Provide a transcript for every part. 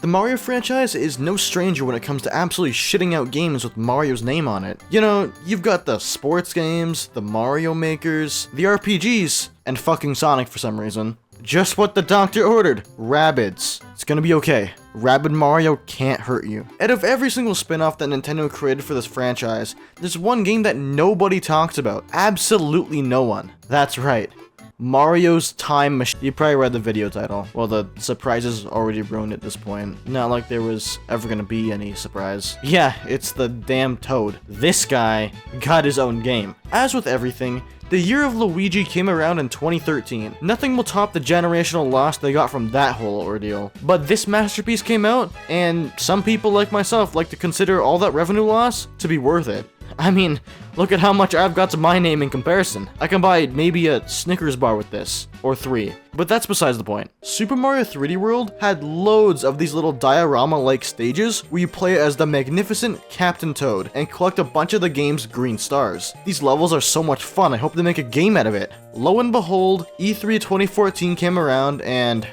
The Mario franchise is no stranger when it comes to absolutely shitting out games with Mario's name on it. You know, you've got the sports games, the Mario makers, the RPGs, and fucking Sonic for some reason. Just what the doctor ordered, Rabbids. It's gonna be okay. Rabid Mario can't hurt you. Out of every single spin-off that Nintendo created for this franchise, there's one game that nobody talks about. Absolutely no one. That's right. Mario's Time Machine. You probably read the video title. Well, the surprises already ruined at this point. Not like there was ever gonna be any surprise. Yeah, it's the damn Toad. This guy got his own game. As with everything, the year of Luigi came around in 2013. Nothing will top the generational loss they got from that whole ordeal. But this masterpiece came out, and some people like myself like to consider all that revenue loss to be worth it. I mean, look at how much I've got to my name in comparison. I can buy maybe a Snickers bar with this, or 3. But that's besides the point. Super Mario 3D World had loads of these little diorama-like stages where you play as the magnificent Captain Toad and collect a bunch of the game's green stars. These levels are so much fun, I hope they make a game out of it. Lo and behold, E3 2014 came around and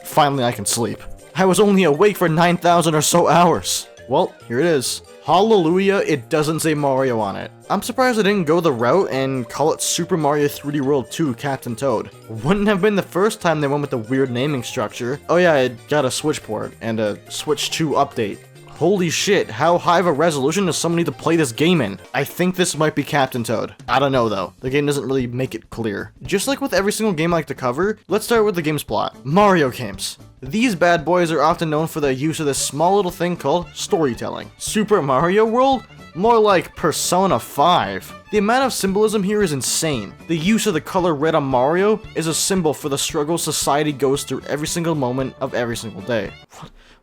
finally I can sleep. I was only awake for 9,000 or so hours. Well, here it is. Hallelujah, it doesn't say Mario on it. I'm surprised I didn't go the route and call it Super Mario 3D World 2 Captain Toad. Wouldn't have been the first time they went with the weird naming structure. Oh yeah, it got a Switch port and a Switch 2 update. Holy shit, how high of a resolution does someone need to play this game in? I think this might be Captain Toad. I don't know though. The game doesn't really make it clear. Just like with every single game I like to cover, let's start with the game's plot. Mario games. These bad boys are often known for their use of this small little thing called storytelling. Super Mario World? More like Persona 5. The amount of symbolism here is insane. The use of the color red on Mario is a symbol for the struggle society goes through every single moment of every single day.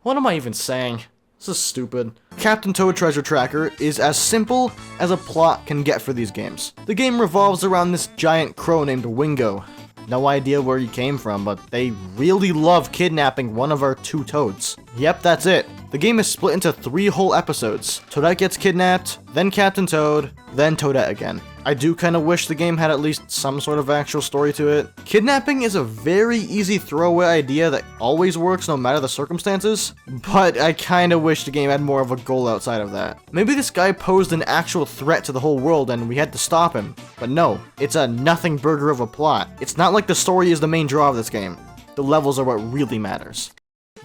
What am I even saying? This is stupid. Captain Toad Treasure Tracker is as simple as a plot can get for these games. The game revolves around this giant crow named Wingo. No idea where he came from, but they really love kidnapping one of our 2 toads. Yep, that's it. The game is split into 3 whole episodes. Toadette gets kidnapped, then Captain Toad, then Toadette again. I do kinda wish the game had at least some sort of actual story to it. Kidnapping is a very easy throwaway idea that always works no matter the circumstances, but I kinda wish the game had more of a goal outside of that. Maybe this guy posed an actual threat to the whole world and we had to stop him. But no, it's a nothing burger of a plot. It's not like the story is the main draw of this game. The levels are what really matters.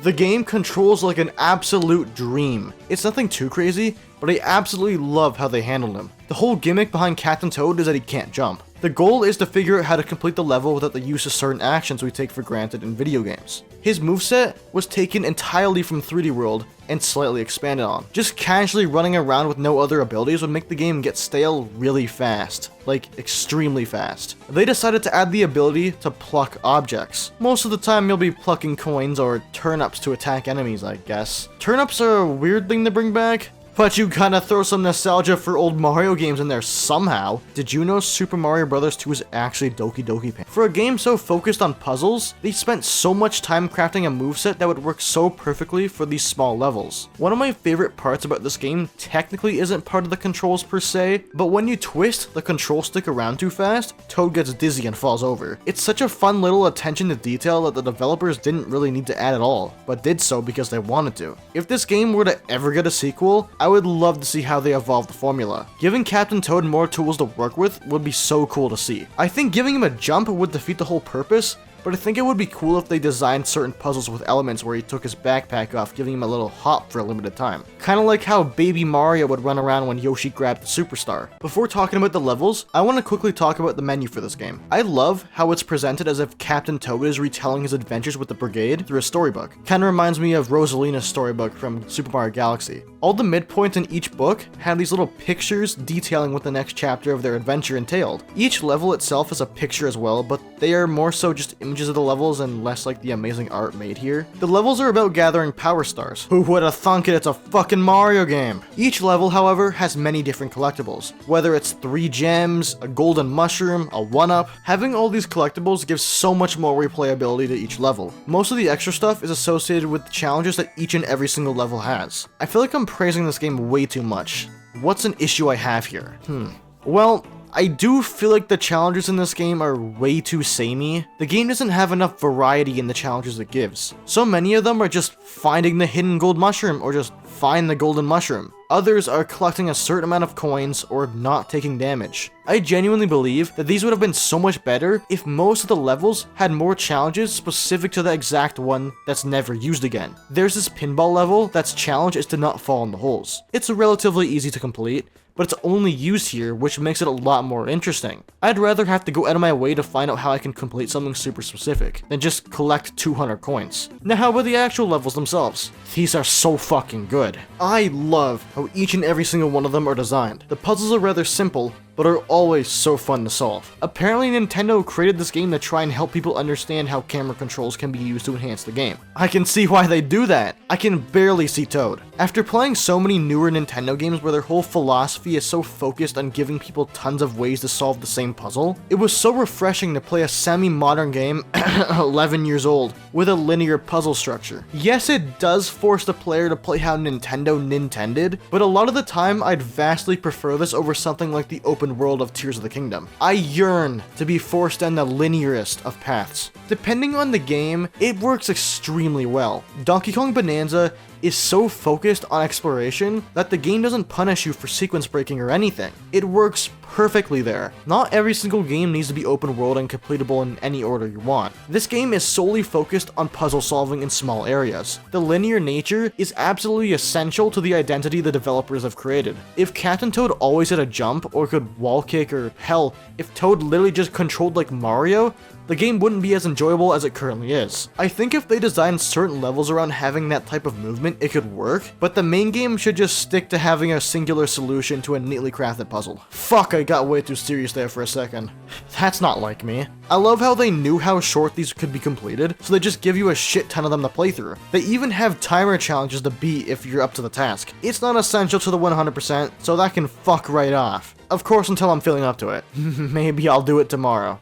The game controls like an absolute dream. It's nothing too crazy, but I absolutely love how they handled him. The whole gimmick behind Captain Toad is that he can't jump. The goal is to figure out how to complete the level without the use of certain actions we take for granted in video games. His moveset was taken entirely from 3D World and slightly expanded on. Just casually running around with no other abilities would make the game get stale really fast. Like, extremely fast. They decided to add the ability to pluck objects. Most of the time you'll be plucking coins or turnips to attack enemies, I guess. Turnips are a weird thing to bring back, but you gotta throw some nostalgia for old Mario games in there somehow. Did you know Super Mario Bros. 2 is actually Doki Doki Panic? For a game so focused on puzzles, they spent so much time crafting a moveset that would work so perfectly for these small levels. One of my favorite parts about this game technically isn't part of the controls per se, but when you twist the control stick around too fast, Toad gets dizzy and falls over. It's such a fun little attention to detail that the developers didn't really need to add at all, but did so because they wanted to. If this game were to ever get a sequel, I would love to see how they evolve the formula. Giving Captain Toad more tools to work with would be so cool to see. I think giving him a jump would defeat the whole purpose, but I think it would be cool if they designed certain puzzles with elements where he took his backpack off, giving him a little hop for a limited time. Kinda like how Baby Mario would run around when Yoshi grabbed the Superstar. Before talking about the levels, I want to quickly talk about the menu for this game. I love how it's presented as if Captain Toad is retelling his adventures with the Brigade through a storybook. Kinda reminds me of Rosalina's storybook from Super Mario Galaxy. All the midpoints in each book have these little pictures detailing what the next chapter of their adventure entailed. Each level itself is a picture as well, but they are more so just images of the levels and less like the amazing art made here. The levels are about gathering power stars. Who would have thunk it? It's a fucking Mario game. Each level, however, has many different collectibles. Whether it's 3 gems, a golden mushroom, a 1-up, having all these collectibles gives so much more replayability to each level. Most of the extra stuff is associated with the challenges that each and every single level has. I feel like I'm praising this game way too much. What's an issue I have here? Well, I do feel like the challenges in this game are way too samey. The game doesn't have enough variety in the challenges it gives. So many of them are just finding the hidden gold mushroom or just find the golden mushroom. Others are collecting a certain amount of coins or not taking damage. I genuinely believe that these would have been so much better if most of the levels had more challenges specific to the exact one that's never used again. There's this pinball level that's challenge is to not fall in the holes. It's relatively easy to complete, but it's only used here, which makes it a lot more interesting. I'd rather have to go out of my way to find out how I can complete something super specific than just collect 200 coins. Now how about the actual levels themselves? These are so fucking good. I love how each and every single one of them are designed. The puzzles are rather simple, but are always so fun to solve. Apparently Nintendo created this game to try and help people understand how camera controls can be used to enhance the game. I can see why they do that. I can barely see Toad. After playing so many newer Nintendo games where their whole philosophy is so focused on giving people tons of ways to solve the same puzzle, it was so refreshing to play a semi-modern game, 11 years old, with a linear puzzle structure. Yes, it does force the player to play how Nintendo Nintended, but a lot of the time I'd vastly prefer this over something like the open world of Tears of the Kingdom. I yearn to be forced down the linearest of paths. Depending on the game, it works extremely well. Donkey Kong Bonanza is so focused on exploration that the game doesn't punish you for sequence breaking or anything. It works perfectly there. Not every single game needs to be open world and completable in any order you want. This game is solely focused on puzzle solving in small areas. The linear nature is absolutely essential to the identity the developers have created. If Captain Toad always had a jump or could wall kick, or hell, if Toad literally just controlled like Mario, the game wouldn't be as enjoyable as it currently is. I think if they designed certain levels around having that type of movement, it could work, but the main game should just stick to having a singular solution to a neatly crafted puzzle. Fuck, I got way too serious there for a second. That's not like me. I love how they knew how short these could be completed, so they just give you a shit ton of them to play through. They even have timer challenges to beat if you're up to the task. It's not essential to the 100%, so that can fuck right off. Of course, until I'm feeling up to it. Maybe I'll do it tomorrow.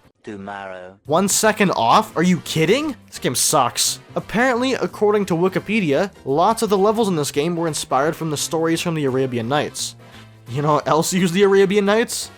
1 second off? Are you kidding? This game sucks. Apparently, according to Wikipedia, lots of the levels in this game were inspired from the stories from the Arabian Nights. You know what else used the Arabian Nights?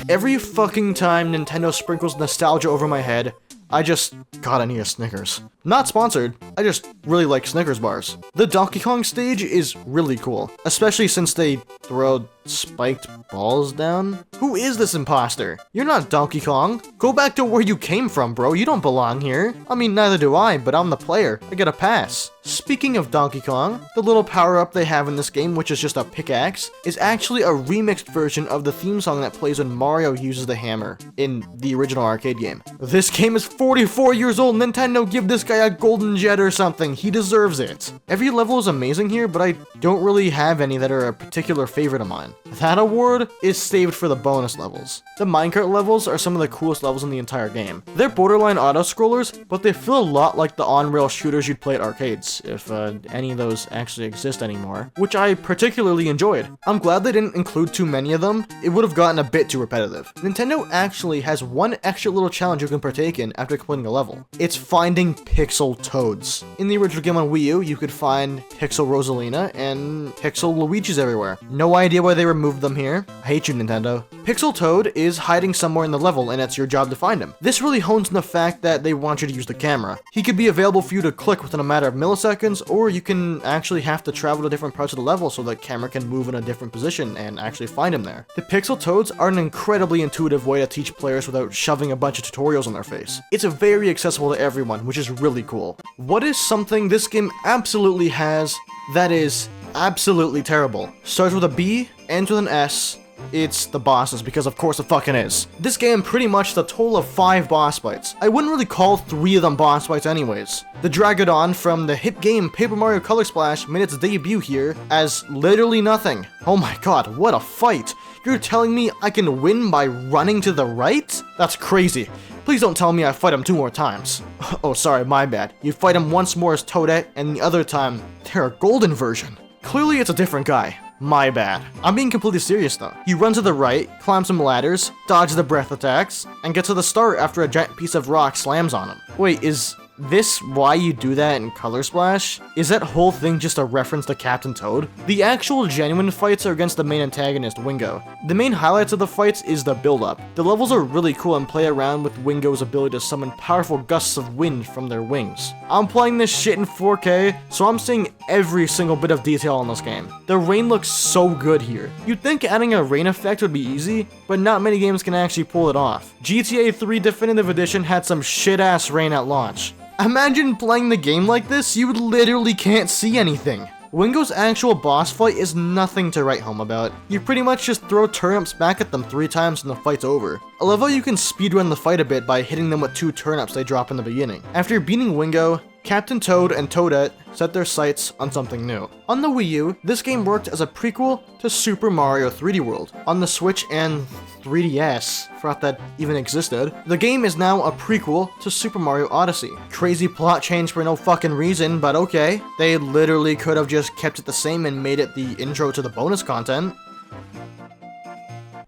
Every fucking time Nintendo sprinkles nostalgia over my head, God, I need a Snickers. Not sponsored, I just really like Snickers bars. The Donkey Kong stage is really cool, especially since they throw spiked balls down. Who is this imposter? You're not Donkey Kong. Go back to where you came from, bro. You don't belong here. I mean, neither do I, but I'm the player. I get a pass. Speaking of Donkey Kong, the little power-up they have in this game, which is just a pickaxe, is actually a remixed version of the theme song that plays when Mario uses the hammer in the original arcade game. This game is 44 years old. Nintendo, give this guy a golden jet or something. He deserves it. Every level is amazing here, but I don't really have any that are a particular favorite of mine. That award is saved for the bonus levels. The minecart levels are some of the coolest levels in the entire game. They're borderline auto-scrollers, but they feel a lot like the on-rail shooters you'd play at arcades, if any of those actually exist anymore, which I particularly enjoyed. I'm glad they didn't include too many of them. It would have gotten a bit too repetitive. Nintendo actually has one extra little challenge you can partake in after completing a level. It's finding pixel toads. In the original game on Wii U, you could find Pixel Rosalina and Pixel Luigi's everywhere. No idea why they removed them here. I hate you, Nintendo. Pixel Toad is hiding somewhere in the level, and it's your job to find him. This really hones in the fact that they want you to use the camera. He could be available for you to click within a matter of milliseconds, or you can actually have to travel to different parts of the level so the camera can move in a different position and actually find him there. The Pixel Toads are an incredibly intuitive way to teach players without shoving a bunch of tutorials on their face. It's very accessible to everyone, which is really cool. What is something this game absolutely has that is absolutely terrible? Starts with a B, ends with an S. It's the bosses, because of course it fucking is. This game pretty much has a total of 5 boss fights. I wouldn't really call 3 of them boss fights anyways. The Dragodon from the hit game Paper Mario Color Splash made its debut here as literally nothing. Oh my god, what a fight! You're telling me I can win by running to the right? That's crazy. Please don't tell me I fight him 2 more times. Oh sorry, my bad. You fight him once more as Toadette, and the other time, they're a golden version. Clearly it's a different guy. My bad. I'm being completely serious though. You run to the right, climb some ladders, dodge the breath attacks, and get to the start after a giant piece of rock slams on him. Wait, is this why you do that in Color Splash, is that whole thing just a reference to Captain Toad? The actual genuine fights are against the main antagonist, Wingo. The main highlights of the fights is the build-up. The levels are really cool and play around with Wingo's ability to summon powerful gusts of wind from their wings. I'm playing this shit in 4K, so I'm seeing every single bit of detail in this game. The rain looks so good here. You'd think adding a rain effect would be easy, but not many games can actually pull it off. GTA 3 Definitive Edition had some shit-ass rain at launch. Imagine playing the game like this, you literally can't see anything. Wingo's actual boss fight is nothing to write home about. You pretty much just throw turnips back at them 3 times and the fight's over. I love how you can speedrun the fight a bit by hitting them with 2 turnips they drop in the beginning. After beating Wingo, Captain Toad and Toadette set their sights on something new. On the Wii U, this game worked as a prequel to Super Mario 3D World. On the Switch and 3DS, forgot that even existed, the game is now a prequel to Super Mario Odyssey. Crazy plot change for no fucking reason, but okay. They literally could have just kept it the same and made it the intro to the bonus content.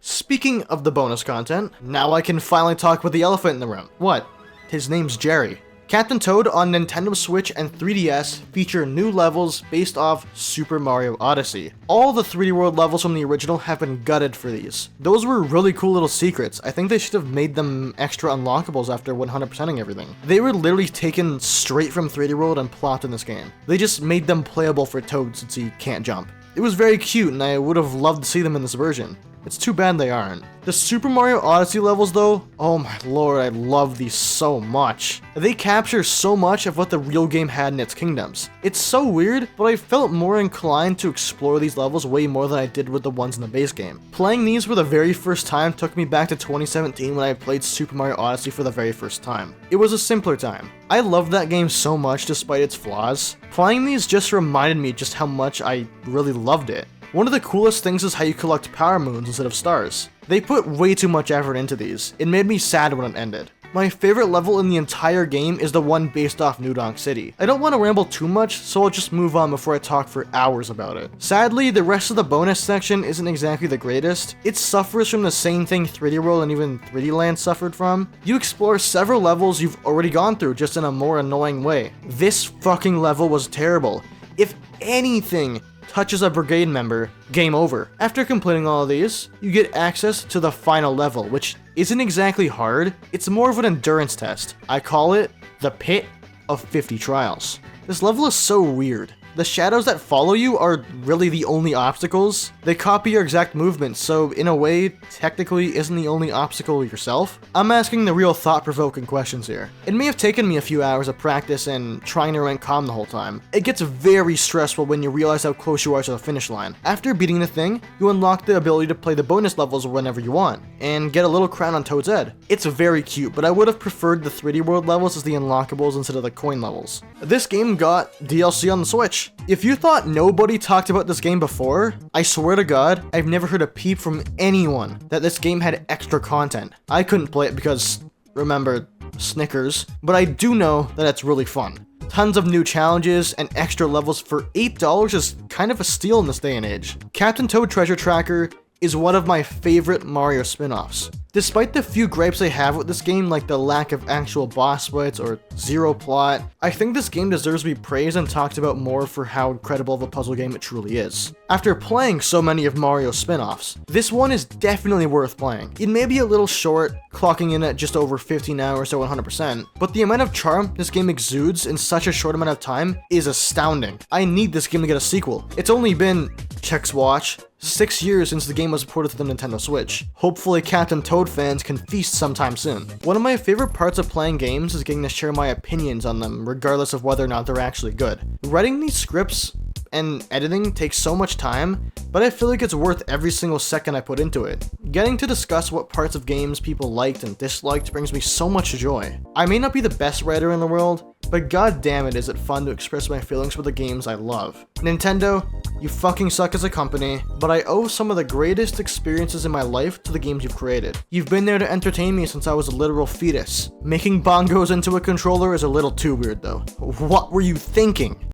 Speaking of the bonus content, now I can finally talk about the elephant in the room. What? His name's Jerry. Captain Toad on Nintendo Switch and 3DS feature new levels based off Super Mario Odyssey. All the 3D World levels from the original have been gutted for these. Those were really cool little secrets. I think they should have made them extra unlockables after 100%ing everything. They were literally taken straight from 3D World and plopped in this game. They just made them playable for Toad since he can't jump. It was very cute and I would have loved to see them in this version. It's too bad they aren't. The Super Mario Odyssey levels though, oh my lord, I love these so much. They capture so much of what the real game had in its kingdoms. It's so weird, but I felt more inclined to explore these levels way more than I did with the ones in the base game. Playing these for the very first time took me back to 2017 when I played Super Mario Odyssey for the very first time. It was a simpler time. I loved that game so much despite its flaws. Playing these just reminded me just how much I really loved it. One of the coolest things is how you collect power moons instead of stars. They put way too much effort into these. It made me sad when it ended. My favorite level in the entire game is the one based off New Donk City. I don't want to ramble too much, so I'll just move on before I talk for hours about it. Sadly, the rest of the bonus section isn't exactly the greatest. It suffers from the same thing 3D World and even 3D Land suffered from. You explore several levels you've already gone through, just in a more annoying way. This fucking level was terrible. If anything touches a brigade member, game over. After completing all of these, you get access to the final level, which isn't exactly hard, it's more of an endurance test. I call it the Pit of 50 Trials. This level is so weird. The shadows that follow you are really the only obstacles. They copy your exact movements, so in a way, technically isn't the only obstacle yourself. I'm asking the real thought-provoking questions here. It may have taken me a few hours of practice and trying to remain calm the whole time. It gets very stressful when you realize how close you are to the finish line. After beating the thing, you unlock the ability to play the bonus levels whenever you want, and get a little crown on Toad's head. It's very cute, but I would have preferred the 3D World levels as the unlockables instead of the coin levels. This game got DLC on the Switch. If you thought nobody talked about this game before, I swear to God, I've never heard a peep from anyone that this game had extra content. I couldn't play it because, remember, Snickers, but I do know that it's really fun. Tons of new challenges and extra levels for $8 is kind of a steal in this day and age. Captain Toad Treasure Tracker is one of my favorite Mario spin-offs. Despite the few gripes I have with this game, like the lack of actual boss fights or zero plot, I think this game deserves to be praised and talked about more for how incredible of a puzzle game it truly is. After playing so many of Mario's spin-offs, this one is definitely worth playing. It may be a little short, clocking in at just over 15 hours to 100%, but the amount of charm this game exudes in such a short amount of time is astounding. I need this game to get a sequel. It's only been, checks watch, 6 years since the game was ported to the Nintendo Switch. Hopefully Captain Toad fans can feast sometime soon. One of my favorite parts of playing games is getting to share my opinions on them, regardless of whether or not they're actually good. Writing these scripts and editing takes so much time, but I feel like it's worth every single second I put into it. Getting to discuss what parts of games people liked and disliked brings me so much joy. I may not be the best writer in the world, but god damn it is it fun to express my feelings for the games I love. Nintendo, you fucking suck as a company, but I owe some of the greatest experiences in my life to the games you've created. You've been there to entertain me since I was a literal fetus. Making bongos into a controller is a little too weird though. What were you thinking?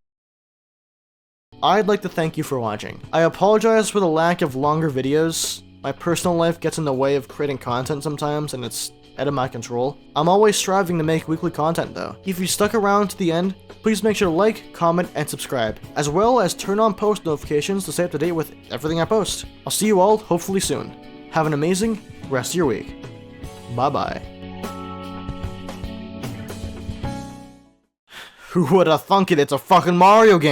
I'd like to thank you for watching. I apologize for the lack of longer videos. My personal life gets in the way of creating content sometimes, and it's out of my control. I'm always striving to make weekly content though. If you stuck around to the end, please make sure to like, comment, and subscribe, as well as turn on post notifications to stay up to date with everything I post. I'll see you all hopefully soon. Have an amazing rest of your week. Bye bye. Who would have thunk it? It's a fucking Mario game!